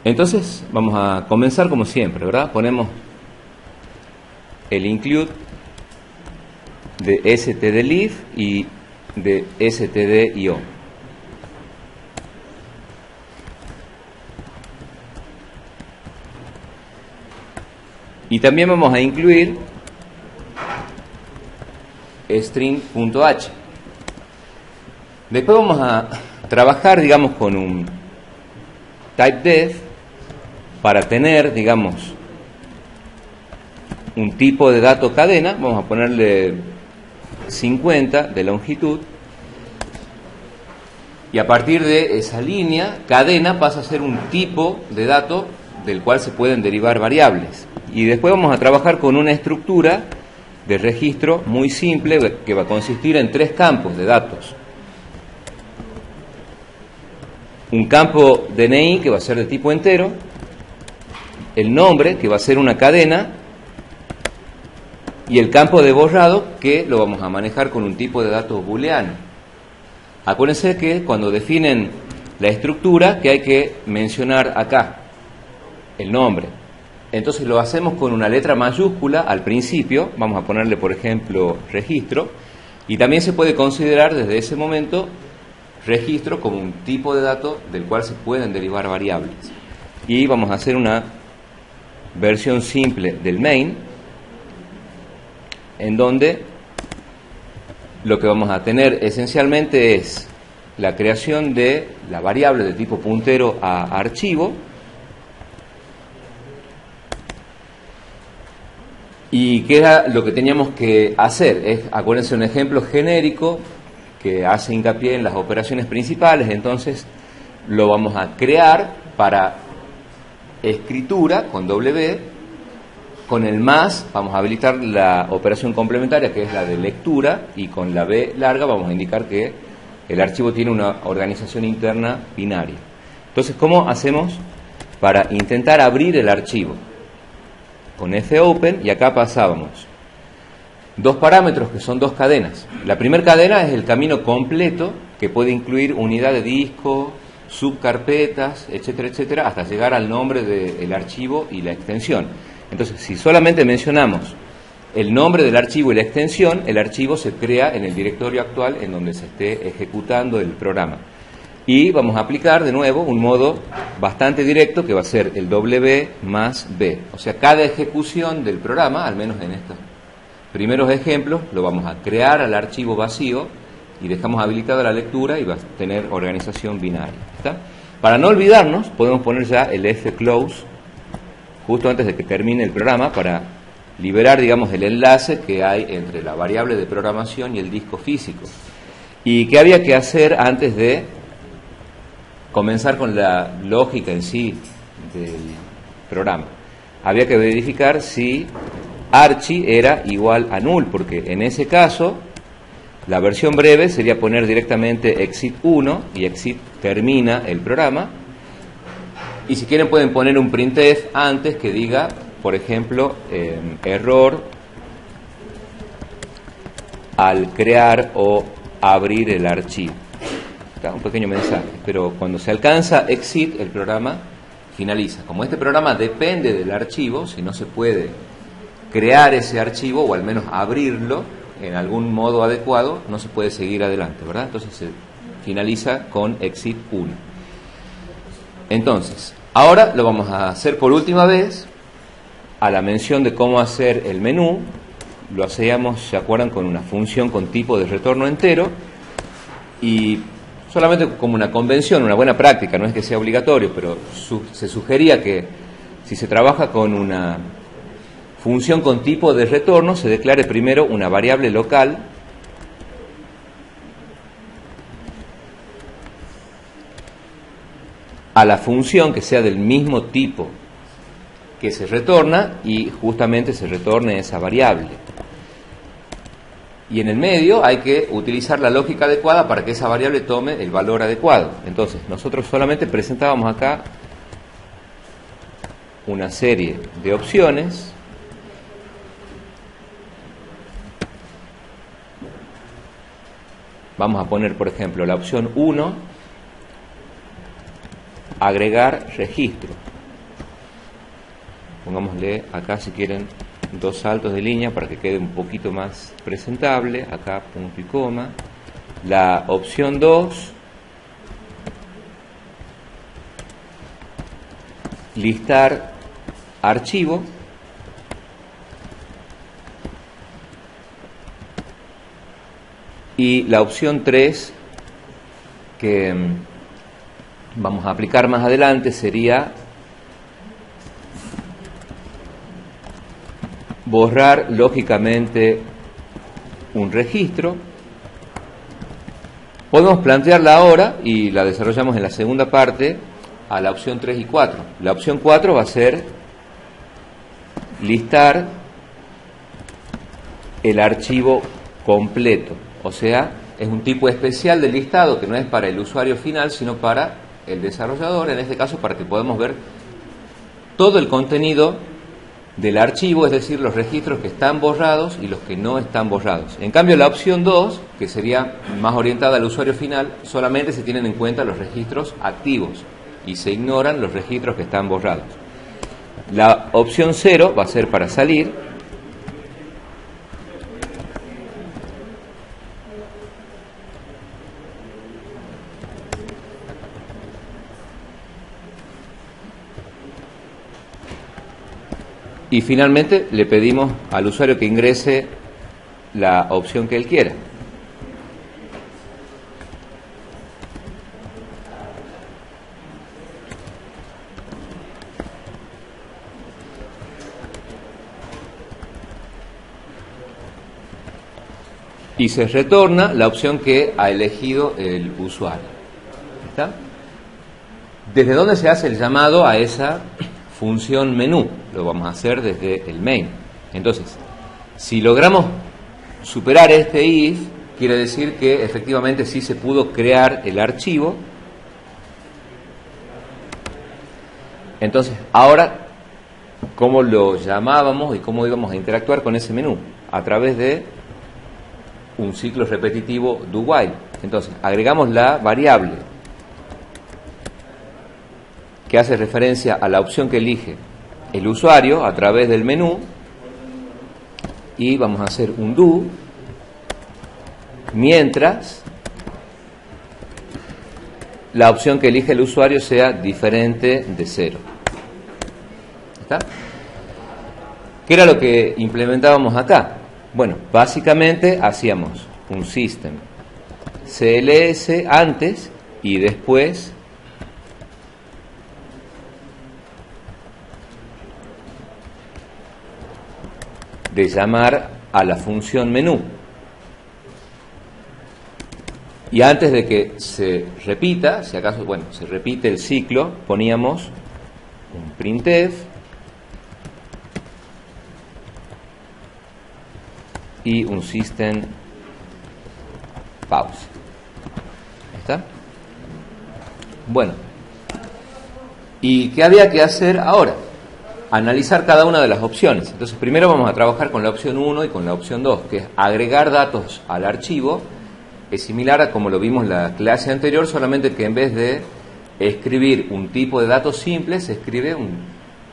Entonces vamos a comenzar como siempre, ¿verdad? Ponemos el include de stdlib y de stdio. Y también vamos a incluir string.h. Después vamos a trabajar, digamos, con un typedef para tener, digamos, un tipo de dato cadena. Vamos a ponerle 50 de longitud, y a partir de esa línea cadena pasa a ser un tipo de dato del cual se pueden derivar variables. Y después vamos a trabajar con una estructura de registro muy simple que va a consistir en 3 campos de datos. Un campo DNI que va a ser de tipo entero, el nombre que va a ser una cadena, y el campo de borrado que lo vamos a manejar con un tipo de datos booleano. Acuérdense que cuando definen la estructura, que hay que mencionar acá el nombre. Entonces lo hacemos con una letra mayúscula al principio. Vamos a ponerle, por ejemplo, registro, y también se puede considerar desde ese momento registro como un tipo de dato del cual se pueden derivar variables. Y vamos a hacer una versión simple del main, en donde lo que vamos a tener esencialmente es la creación de la variable de tipo puntero a archivo. ¿Y qué era lo que teníamos que hacer? Acuérdense, un ejemplo genérico que hace hincapié en las operaciones principales. Entonces lo vamos a crear para escritura con W. Con el más vamos a habilitar la operación complementaria, que es la de lectura, y con la B larga vamos a indicar que el archivo tiene una organización interna binaria. Entonces, ¿cómo hacemos para intentar abrir el archivo? Con fopen, y acá pasábamos 2 parámetros que son 2 cadenas. La primera cadena es el camino completo, que puede incluir unidad de disco, subcarpetas, etcétera, etcétera, hasta llegar al nombre del archivo y la extensión. Entonces, si solamente mencionamos el nombre del archivo y la extensión, el archivo se crea en el directorio actual en donde se esté ejecutando el programa. Y vamos a aplicar de nuevo un modo bastante directo, que va a ser el W más B. O sea, cada ejecución del programa, al menos en estos primeros ejemplos, lo vamos a crear al archivo vacío y dejamos habilitada la lectura, y va a tener organización binaria. ¿Está? Para no olvidarnos, podemos poner ya el fclose justo antes de que termine el programa, para liberar, digamos, el enlace que hay entre la variable de programación y el disco físico. ¿Y qué había que hacer antes de comenzar con la lógica en sí del programa? Había que verificar si archi era igual a null, porque en ese caso la versión breve sería poner directamente exit 1, y exit termina el programa. Y si quieren pueden poner un printf antes que diga, por ejemplo, error al crear o abrir el archivo. Está un pequeño mensaje, pero cuando se alcanza exit, el programa finaliza. Como este programa depende del archivo, si no se puede crear ese archivo, o al menos abrirlo en algún modo adecuado, no se puede seguir adelante, ¿verdad? Entonces se finaliza con exit 1. Entonces, ahora lo vamos a hacer por última vez. A la mención de cómo hacer el menú, lo hacíamos, ¿se acuerdan?, con una función con tipo de retorno entero, y solamente como una convención, una buena práctica, no es que sea obligatorio, pero se sugería que si se trabaja con una función con tipo de retorno, se declare primero una variable local a la función que sea del mismo tipo que se retorna, y justamente se retorne esa variable. Y en el medio hay que utilizar la lógica adecuada para que esa variable tome el valor adecuado. Entonces, nosotros solamente presentábamos acá una serie de opciones. Vamos a poner, por ejemplo, la opción 1, agregar registro. pongámosle acá si quieren 2 saltos de línea para que quede un poquito más presentable, acá punto y coma. La opción 2, listar archivo, y la opción 3, que vamos a aplicar más adelante, sería borrar lógicamente un registro. Podemos plantearla ahora y la desarrollamos en la segunda parte a la opción 3 y 4. La opción 4 va a ser listar el archivo completo, o sea, es un tipo especial de listado que no es para el usuario final, sino para el desarrollador, en este caso para que podamos ver todo el contenido del archivo, es decir, los registros que están borrados y los que no están borrados. En cambio, la opción 2, que sería más orientada al usuario final, solamente se tienen en cuenta los registros activos y se ignoran los registros que están borrados. La opción 0 va a ser para salir. Y finalmente le pedimos al usuario que ingrese la opción que él quiera. Y se retorna la opción que ha elegido el usuario. ¿Está? ¿Desde dónde se hace el llamado a esa función menú? Lo vamos a hacer desde el main. Entonces, si logramos superar este if, quiere decir que efectivamente sí se pudo crear el archivo. Entonces, ahora, ¿cómo lo llamábamos y cómo íbamos a interactuar con ese menú? A través de un ciclo repetitivo do while. Entonces, agregamos la variable que hace referencia a la opción que elige el usuario a través del menú, y vamos a hacer un do mientras la opción que elige el usuario sea diferente de 0. ¿Está? ¿Qué era lo que implementábamos acá? Bueno, básicamente hacíamos un system CLS antes y después de llamar a la función menú. Y antes de que se repita, si acaso, bueno, se repite el ciclo, poníamos un printf y un system pause. ¿Está? Bueno, ¿y qué había que hacer ahora? Analizar cada una de las opciones. Entonces, primero vamos a trabajar con la opción 1 y con la opción 2, que es agregar datos al archivo. Es similar a como lo vimos en la clase anterior, solamente que en vez de escribir un tipo de datos simple, se escribe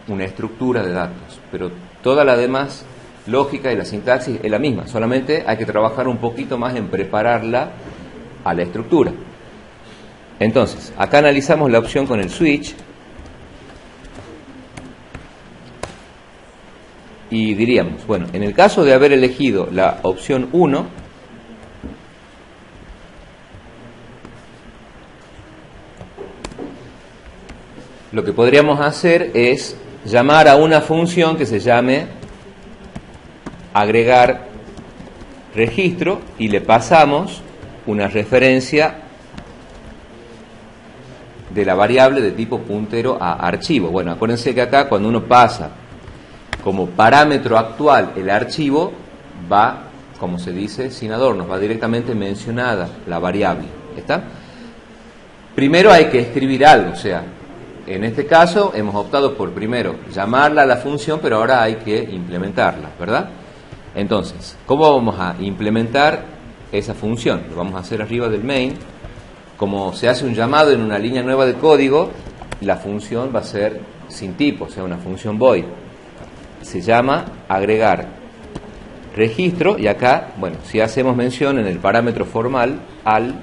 una estructura de datos. Pero toda la demás lógica y la sintaxis es la misma, solamente hay que trabajar un poquito más en prepararla a la estructura. Entonces, acá analizamos la opción con el switch y diríamos, bueno, en el caso de haber elegido la opción 1, lo que podríamos hacer es llamar a una función que se llame agregar registro y le pasamos una referencia de la variable de tipo puntero a archivo. Bueno, acuérdense que acá cuando uno pasa como parámetro actual el archivo, va, como se dice, sin adornos, va directamente mencionada la variable. ¿Está? Primero hay que escribir algo, o sea, en este caso hemos optado por primero llamarla a la función, pero ahora hay que implementarla, ¿verdad? Entonces, ¿cómo vamos a implementar esa función? Lo vamos a hacer arriba del main. Como se hace un llamado en una línea nueva de código, la función va a ser sin tipo, o sea, una función void. se llama agregar registro, y acá, bueno, si hacemos mención en el parámetro formal al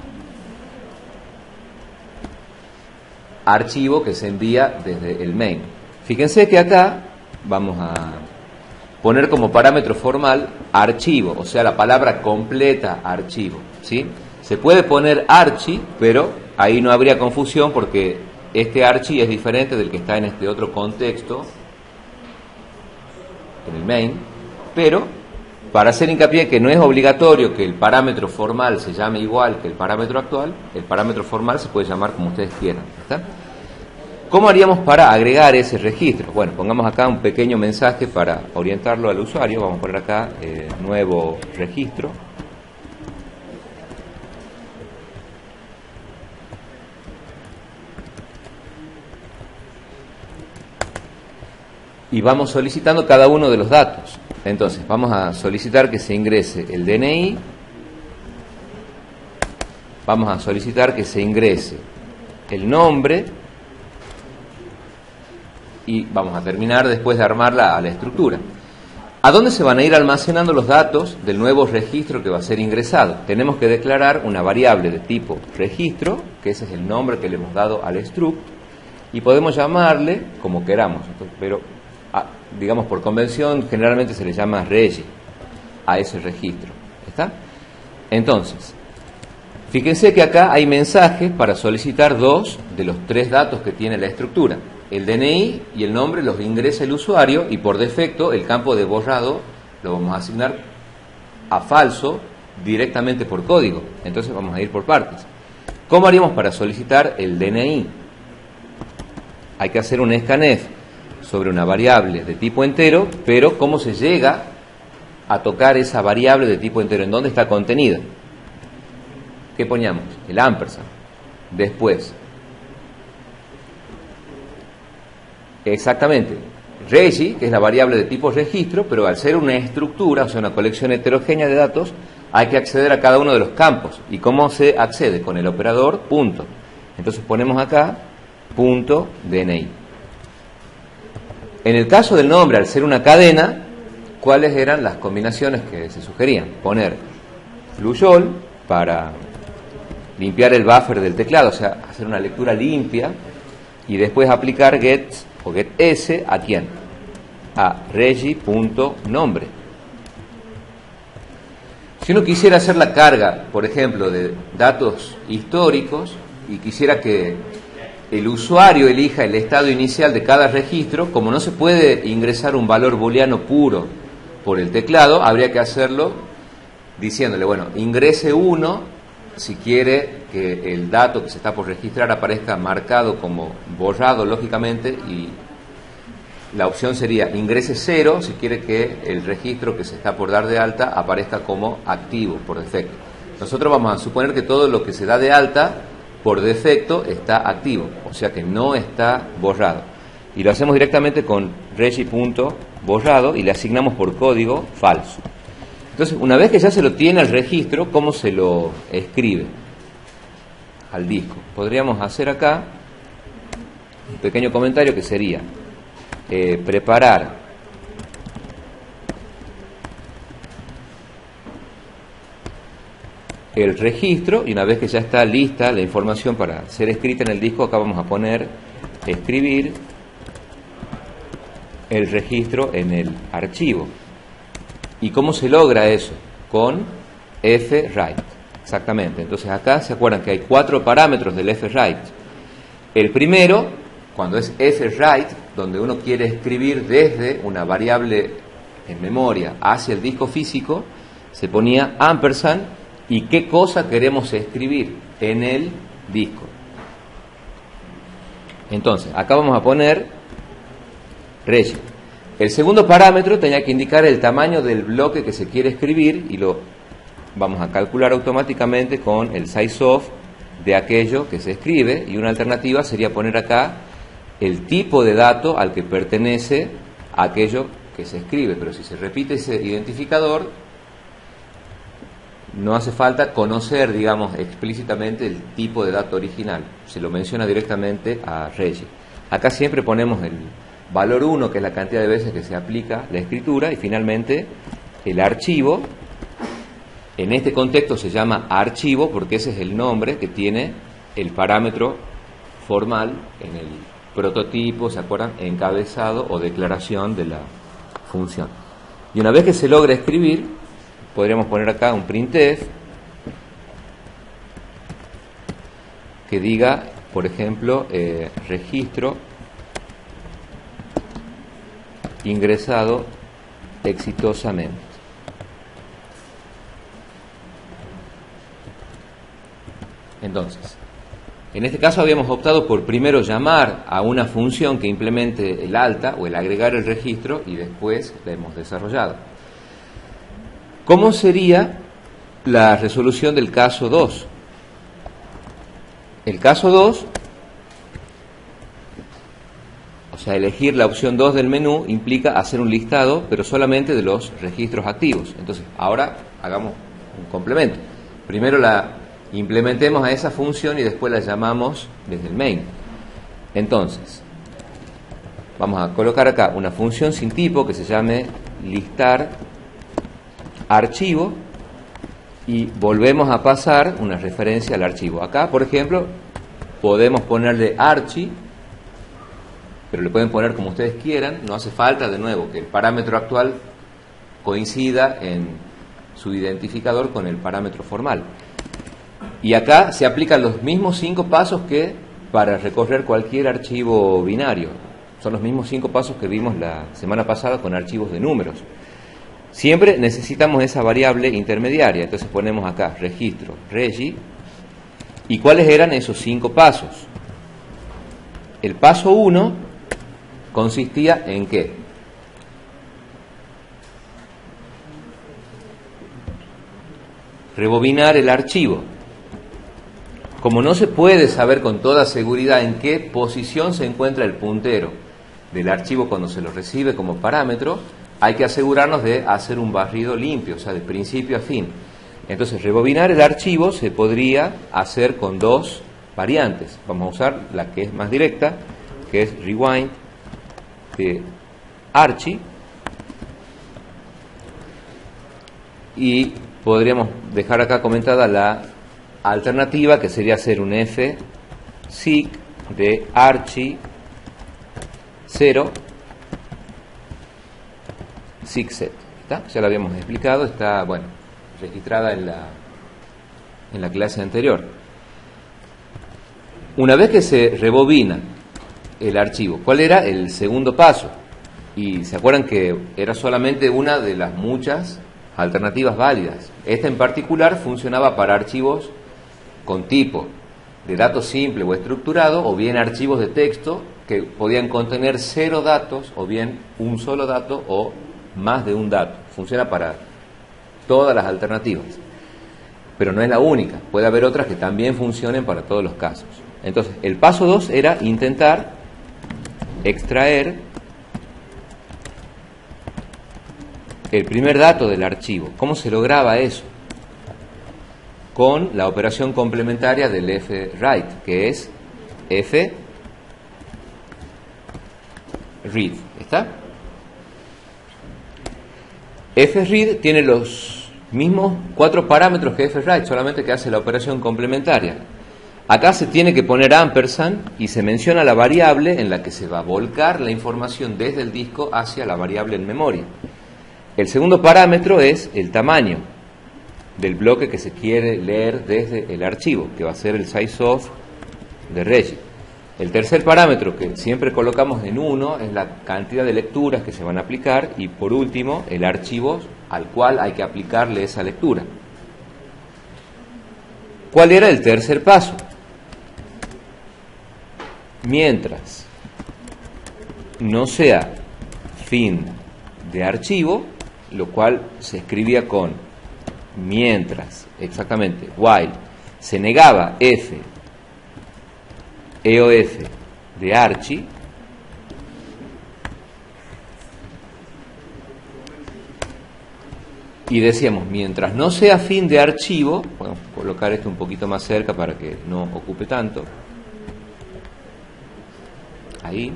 archivo que se envía desde el main. Fíjense que acá vamos a poner como parámetro formal archivo, o sea, la palabra completa archivo, ¿sí? Se puede poner archi, pero ahí no habría confusión porque este archi es diferente del que está en este otro contexto, en el main, pero para hacer hincapié que no es obligatorio que el parámetro formal se llame igual que el parámetro actual, el parámetro formal se puede llamar como ustedes quieran, ¿está? ¿Cómo haríamos para agregar ese registro? Bueno, pongamos acá un pequeño mensaje para orientarlo al usuario. Vamos a poner acá nuevo registro. Y vamos solicitando cada uno de los datos. Entonces, vamos a solicitar que se ingrese el DNI. Vamos a solicitar que se ingrese el nombre. Y vamos a terminar después de armarla a la estructura. ¿A dónde se van a ir almacenando los datos del nuevo registro que va a ser ingresado? Tenemos que declarar una variable de tipo registro, que ese es el nombre que le hemos dado al struct, y podemos llamarle como queramos, pero digamos por convención generalmente se le llama regi a ese registro. ¿Está? Entonces, fíjense que acá hay mensajes para solicitar dos de los tres datos que tiene la estructura. El DNI y el nombre los ingresa el usuario y por defecto el campo de borrado lo vamos a asignar a falso directamente por código. Entonces vamos a ir por partes. ¿Cómo haríamos para solicitar el DNI? Hay que hacer un scanf sobre una variable de tipo entero, pero ¿cómo se llega a tocar esa variable de tipo entero? ¿En dónde está contenida? ¿Qué poníamos? El ampersand. Después, exactamente, regi, que es la variable de tipo registro, pero al ser una estructura, o sea, una colección heterogénea de datos, hay que acceder a cada uno de los campos. ¿Y cómo se accede? Con el operador punto. Entonces ponemos acá punto DNI. En el caso del nombre, al ser una cadena, ¿cuáles eran las combinaciones que se sugerían? Poner flushall para limpiar el buffer del teclado, o sea, hacer una lectura limpia, y después aplicar get o getS ¿a quién? A regi.nombre. Si uno quisiera hacer la carga, por ejemplo, de datos históricos y quisiera que el usuario elija el estado inicial de cada registro, como no se puede ingresar un valor booleano puro por el teclado, habría que hacerlo diciéndole, bueno, ingrese 1 si quiere que el dato que se está por registrar aparezca marcado como borrado lógicamente, y la opción sería ingrese 0 si quiere que el registro que se está por dar de alta aparezca como activo por defecto. Nosotros vamos a suponer que todo lo que se da de alta por defecto está activo, o sea que no está borrado. Y lo hacemos directamente con regi.borrado y le asignamos por código falso. Entonces, una vez que ya se lo tiene el registro, ¿cómo se lo escribe al disco? Podríamos hacer acá un pequeño comentario que sería preparar el registro, y una vez que ya está lista la información para ser escrita en el disco, acá vamos a poner escribir el registro en el archivo. ¿Y cómo se logra eso? Con fwrite, exactamente. Entonces acá se acuerdan que hay 4 parámetros del fwrite. El primero, cuando es fwrite, donde uno quiere escribir desde una variable en memoria hacia el disco físico, se ponía ampersand y qué cosa queremos escribir en el disco. Entonces, acá vamos a poner regi. El segundo parámetro tenía que indicar el tamaño del bloque que se quiere escribir y lo vamos a calcular automáticamente con el sizeof de aquello que se escribe, y una alternativa sería poner acá el tipo de dato al que pertenece aquello que se escribe, pero si se repite ese identificador no hace falta conocer, digamos, explícitamente el tipo de dato original, se lo menciona directamente a regi. Acá siempre ponemos el valor 1, que es la cantidad de veces que se aplica la escritura, y finalmente el archivo. En este contexto se llama archivo porque ese es el nombre que tiene el parámetro formal en el prototipo, ¿se acuerdan? Encabezado o declaración de la función. Y una vez que se logra escribir, podríamos poner acá un printf que diga, por ejemplo, registro ingresado exitosamente. Entonces, en este caso habíamos optado por primero llamar a una función que implemente el alta o el agregar el registro y después la hemos desarrollado. ¿Cómo sería la resolución del caso 2? El caso 2, o sea, elegir la opción 2 del menú implica hacer un listado, pero solamente de los registros activos. Entonces, ahora hagamos un complemento. Primero implementemos a esa función y después la llamamos desde el main. Entonces, vamos a colocar acá una función sin tipo que se llame listar archivo y volvemos a pasar una referencia al archivo. Acá, por ejemplo, podemos ponerle archi, pero le pueden poner como ustedes quieran, no hace falta de nuevo que el parámetro actual coincida en su identificador con el parámetro formal. Y acá se aplican los mismos 5 pasos que para recorrer cualquier archivo binario. Son los mismos 5 pasos que vimos la semana pasada con archivos de números. Siempre necesitamos esa variable intermediaria. Entonces ponemos acá registro, regi. ¿Y cuáles eran esos 5 pasos? El paso 1 consistía en ¿qué? Rebobinar el archivo. Como no se puede saber con toda seguridad en qué posición se encuentra el puntero del archivo cuando se lo recibe como parámetro, hay que asegurarnos de hacer un barrido limpio, o sea, de principio a fin. Entonces, rebobinar el archivo se podría hacer con 2 variantes. Vamos a usar la que es más directa, que es rewind de archi, y podríamos dejar acá comentada la alternativa, que sería hacer un fseek de archi 0 seekset. ¿Está? Ya lo habíamos explicado, está bueno, registrada en la clase anterior. Una vez que se rebobina el archivo, ¿cuál era el segundo paso? Y se acuerdan que era solamente una de las muchas alternativas válidas. Esta en particular funcionaba para archivos con tipo de datos simple o estructurado, o bien archivos de texto que podían contener 0 datos, o bien un solo dato, o más de un dato. Funciona para todas las alternativas, pero no es la única. Puede haber otras que también funcionen para todos los casos. Entonces, el paso 2 era intentar extraer el primer dato del archivo. ¿Cómo se lograba eso? Con la operación complementaria del fwrite, que es fread. ¿Está? Fread tiene los mismos 4 parámetros que fwrite, solamente que hace la operación complementaria. Acá se tiene que poner ampersand y se menciona la variable en la que se va a volcar la información desde el disco hacia la variable en memoria. El segundo parámetro es el tamaño del bloque que se quiere leer desde el archivo, que va a ser el sizeOf de regi. El tercer parámetro, que siempre colocamos en 1, es la cantidad de lecturas que se van a aplicar, y por último el archivo al cual hay que aplicarle esa lectura. ¿Cuál era el tercer paso? Mientras no sea fin de archivo, lo cual se escribía con mientras, exactamente, while se negaba f eof de archi, y decíamos, mientras no sea fin de archivo, podemos colocar esto un poquito más cerca para que no ocupe tanto, ahí,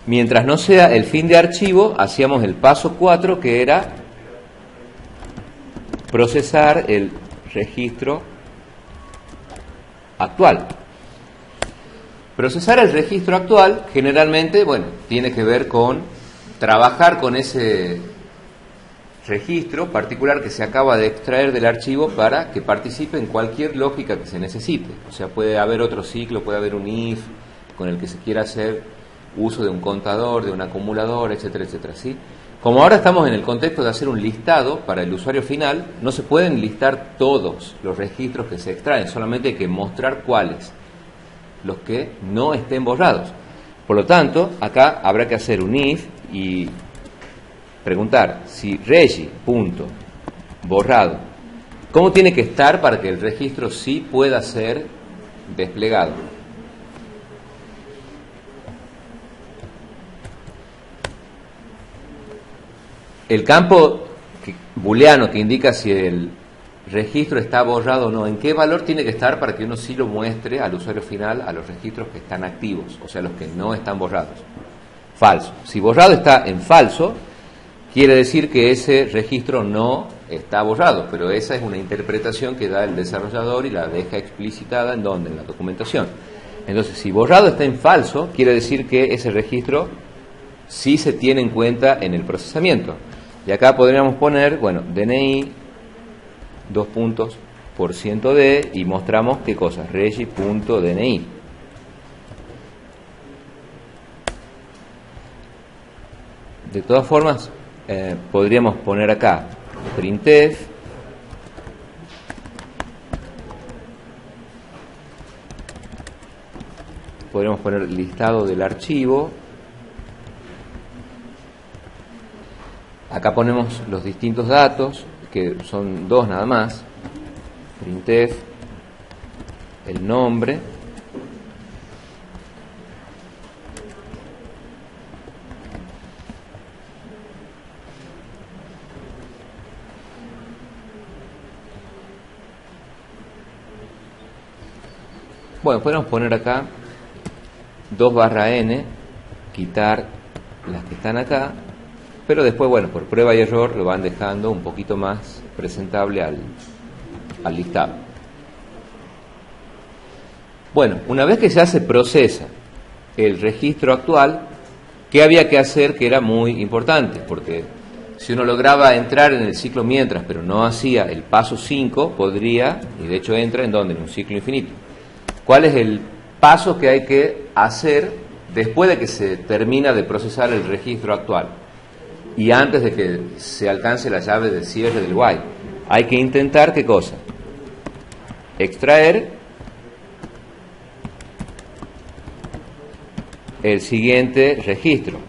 Mientras no sea el fin de archivo, hacíamos el paso 4, que era procesar el registro actual. Procesar el registro actual generalmente, bueno, tiene que ver con trabajar con ese registro particular que se acaba de extraer del archivo para que participe en cualquier lógica que se necesite. O sea, puede haber otro ciclo, puede haber un if con el que se quiera hacer uso de un contador, de un acumulador, etcétera, etcétera, ¿sí? Como ahora estamos en el contexto de hacer un listado para el usuario final, no se pueden listar todos los registros que se extraen, solamente hay que mostrar cuáles, los que no estén borrados. Por lo tanto, acá habrá que hacer un if y preguntar si regi.borrado, ¿cómo tiene que estar para que el registro sí pueda ser desplegado? El campo booleano que indica si el registro está borrado o no, ¿en qué valor tiene que estar para que uno sí lo muestre al usuario final a los registros que están activos, o sea, los que no están borrados? Falso. Si borrado está en falso, quiere decir que ese registro no está borrado, pero esa es una interpretación que da el desarrollador y la deja explicitada en donde, en la documentación. Entonces, si borrado está en falso, quiere decir que ese registro sí se tiene en cuenta en el procesamiento. Y acá podríamos poner, bueno, DNI, %d, y mostramos qué cosa, regi.dni. De todas formas, podríamos poner acá printf, podríamos poner listado del archivo. Acá ponemos los distintos datos, que son dos nada más. Printf, el nombre, bueno, podemos poner acá 2/n, quitar las que están acá, pero después, bueno, por prueba y error lo van dejando un poquito más presentable al listado. Bueno, una vez que ya se procesa el registro actual, ¿qué había que hacer? Que era muy importante, porque si uno lograba entrar en el ciclo mientras, pero no hacía el paso 5, podría, y de hecho entra en donde, en un ciclo infinito. ¿Cuál es el paso que hay que hacer después de que se termina de procesar el registro actual y antes de que se alcance la llave de cierre del while? Hay que intentar, ¿qué cosa? Extraer el siguiente registro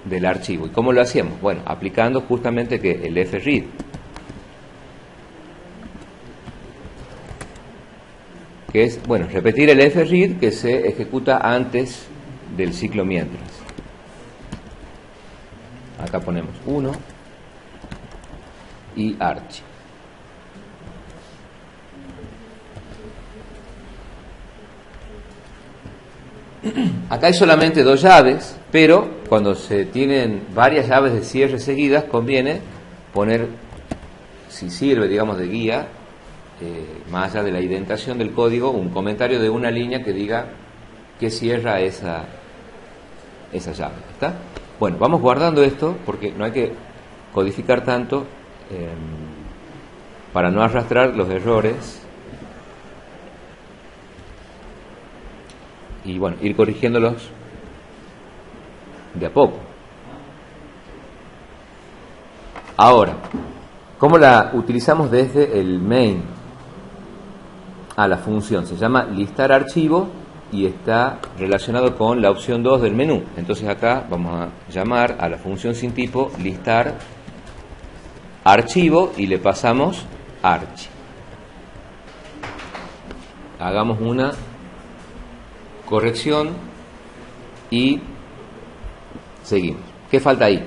del archivo. ¿Y cómo lo hacíamos? Bueno, aplicando justamente que el fread, que es, bueno, repetir el fread que se ejecuta antes del ciclo mientras. Acá ponemos 1 y archi. Acá hay solamente dos llaves, pero cuando se tienen varias llaves de cierre seguidas, conviene poner, si sirve, digamos, de guía, más allá de la indentación del código, un comentario de una línea que diga que cierra esa llave. ¿Está? Bueno, vamos guardando esto porque no hay que codificar tanto para no arrastrar los errores y, bueno, ir corrigiéndolos de a poco. Ahora, ¿cómo la utilizamos desde el main? La función se llama listar archivo y está relacionado con la opción 2 del menú. Entonces acá vamos a llamar a la función sin tipo listar archivo y le pasamos archi. Hagamos una corrección y seguimos. ¿Qué falta ahí?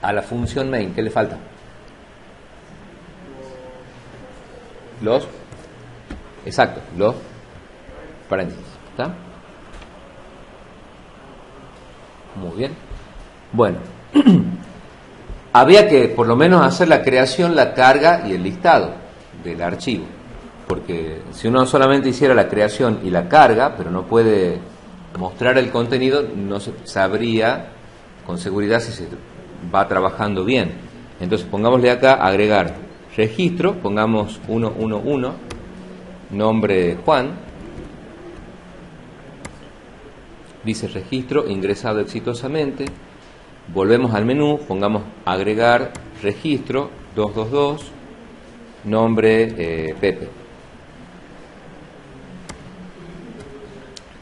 A la función main, ¿qué le falta? Los Exacto, los paréntesis. ¿Está? Muy bien. Bueno, había que por lo menos hacer la creación, la carga y el listado del archivo. Porque si uno solamente hiciera la creación y la carga, pero no puede mostrar el contenido, no se sabría con seguridad si se va trabajando bien. Entonces pongámosle acá agregar registro, pongamos 111, nombre Juan, dice registro ingresado exitosamente, volvemos al menú, pongamos agregar registro 222, nombre Pepe.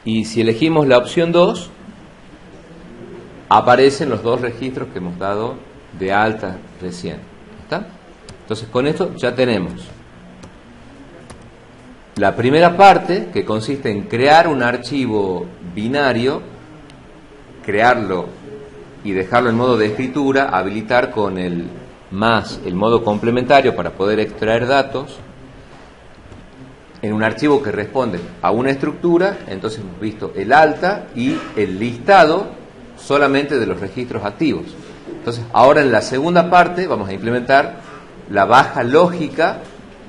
Y si elegimos la opción 2, aparecen los dos registros que hemos dado de alta recién. ¿Está? Entonces con esto ya tenemos la primera parte, que consiste en crear un archivo binario, crearlo y dejarlo en modo de escritura, habilitar con el más el modo complementario para poder extraer datos en un archivo que responde a una estructura. Entonces hemos visto el alta y el listado solamente de los registros activos. Entonces ahora en la segunda parte vamos a implementar la baja lógica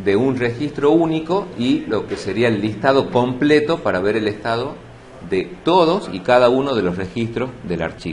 de un registro único y lo que sería el listado completo para ver el estado de todos y cada uno de los registros del archivo.